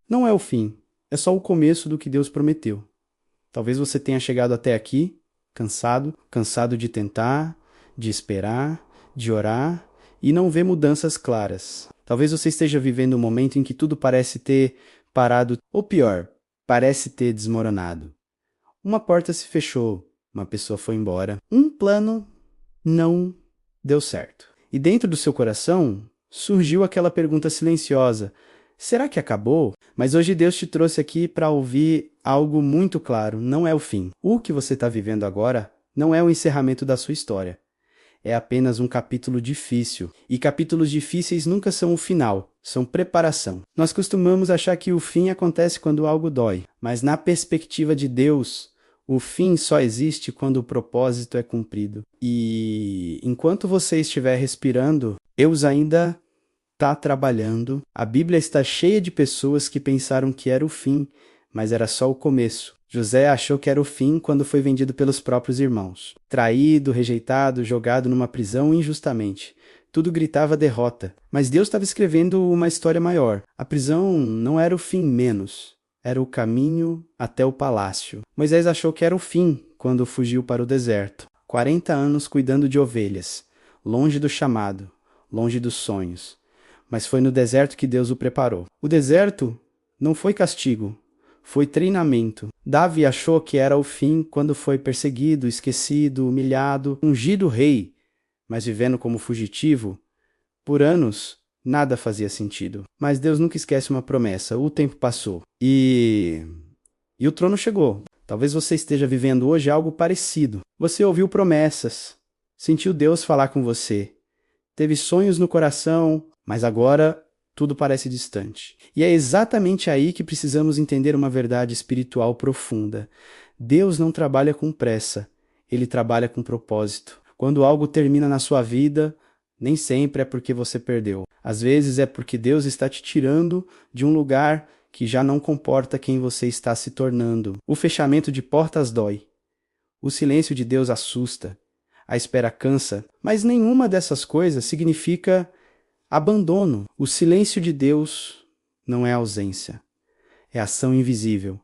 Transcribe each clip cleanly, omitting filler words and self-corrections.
Não é o fim, é só o começo do que Deus prometeu. Talvez você tenha chegado até aqui, cansado de tentar, de esperar, de orar e não ver mudanças claras. Talvez você esteja vivendo um momento em que tudo parece ter parado, ou pior, parece ter desmoronado. Uma porta se fechou, uma pessoa foi embora, um plano não deu certo. E dentro do seu coração surgiu aquela pergunta silenciosa: será que acabou? Mas hoje Deus te trouxe aqui para ouvir algo muito claro: não é o fim. O que você está vivendo agora não é o encerramento da sua história. É apenas um capítulo difícil. E capítulos difíceis nunca são o final, são preparação. Nós costumamos achar que o fim acontece quando algo dói, mas na perspectiva de Deus, o fim só existe quando o propósito é cumprido. E enquanto você estiver respirando, Deus ainda está trabalhando. A Bíblia está cheia de pessoas que pensaram que era o fim, mas era só o começo. José achou que era o fim quando foi vendido pelos próprios irmãos. Traído, rejeitado, jogado numa prisão injustamente. Tudo gritava derrota. Mas Deus estava escrevendo uma história maior. A prisão não era o fim menos. Era o caminho até o palácio. Moisés achou que era o fim quando fugiu para o deserto. 40 anos cuidando de ovelhas. Longe do chamado. Longe dos sonhos. Mas foi no deserto que Deus o preparou. O deserto não foi castigo, foi treinamento. Davi achou que era o fim quando foi perseguido, esquecido, humilhado, ungido rei, mas vivendo como fugitivo. Por anos, nada fazia sentido. Mas Deus nunca esquece uma promessa. O tempo passou. E o trono chegou. Talvez você esteja vivendo hoje algo parecido. Você ouviu promessas, sentiu Deus falar com você, teve sonhos no coração, mas agora tudo parece distante. E é exatamente aí que precisamos entender uma verdade espiritual profunda. Deus não trabalha com pressa, ele trabalha com propósito. Quando algo termina na sua vida, nem sempre é porque você perdeu. Às vezes é porque Deus está te tirando de um lugar que já não comporta quem você está se tornando. O fechamento de portas dói. O silêncio de Deus assusta. A espera cansa. Mas nenhuma dessas coisas significa abandono. O silêncio de Deus não é ausência, é ação invisível.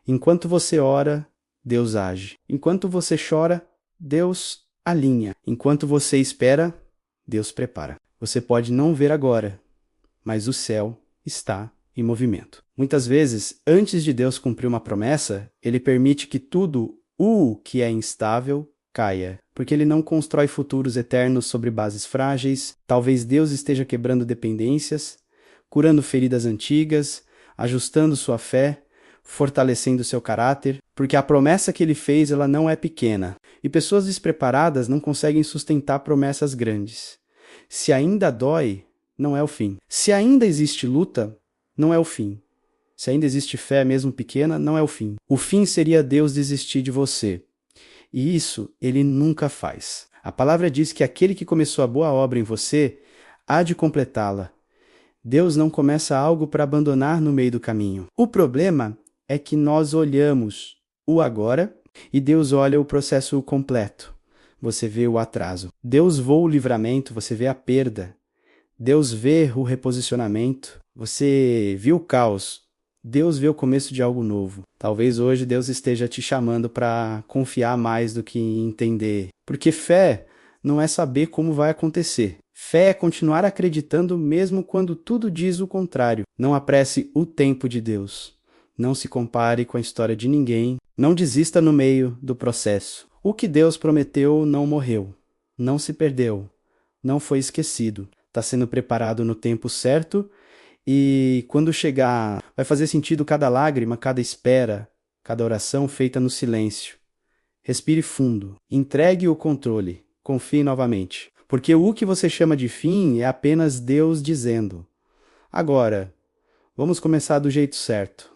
Enquanto você ora, Deus age. Enquanto você chora, Deus alinha. Enquanto você espera, Deus prepara. Você pode não ver agora, mas o céu está em movimento. Muitas vezes, antes de Deus cumprir uma promessa, ele permite que tudo o que é instável caia, porque ele não constrói futuros eternos sobre bases frágeis. Talvez Deus esteja quebrando dependências, curando feridas antigas, ajustando sua fé, fortalecendo seu caráter, porque a promessa que ele fez, ela não é pequena. E pessoas despreparadas não conseguem sustentar promessas grandes. Se ainda dói, não é o fim. Se ainda existe luta, não é o fim. Se ainda existe fé, mesmo pequena, não é o fim. O fim seria Deus desistir de você. E isso ele nunca faz. A palavra diz que aquele que começou a boa obra em você há de completá-la. Deus não começa algo para abandonar no meio do caminho. O problema é que nós olhamos o agora e Deus olha o processo completo. Você vê o atraso. Deus vê o livramento, você vê a perda. Deus vê o reposicionamento, você viu o caos. Deus vê o começo de algo novo. Talvez hoje Deus esteja te chamando para confiar mais do que entender. Porque fé não é saber como vai acontecer. Fé é continuar acreditando mesmo quando tudo diz o contrário. Não apresse o tempo de Deus. Não se compare com a história de ninguém. Não desista no meio do processo. O que Deus prometeu não morreu. Não se perdeu. Não foi esquecido. Está sendo preparado no tempo certo. E quando chegar, vai fazer sentido cada lágrima, cada espera, cada oração feita no silêncio. Respire fundo, entregue o controle, confie novamente. Porque o que você chama de fim é apenas Deus dizendo: agora, vamos começar do jeito certo.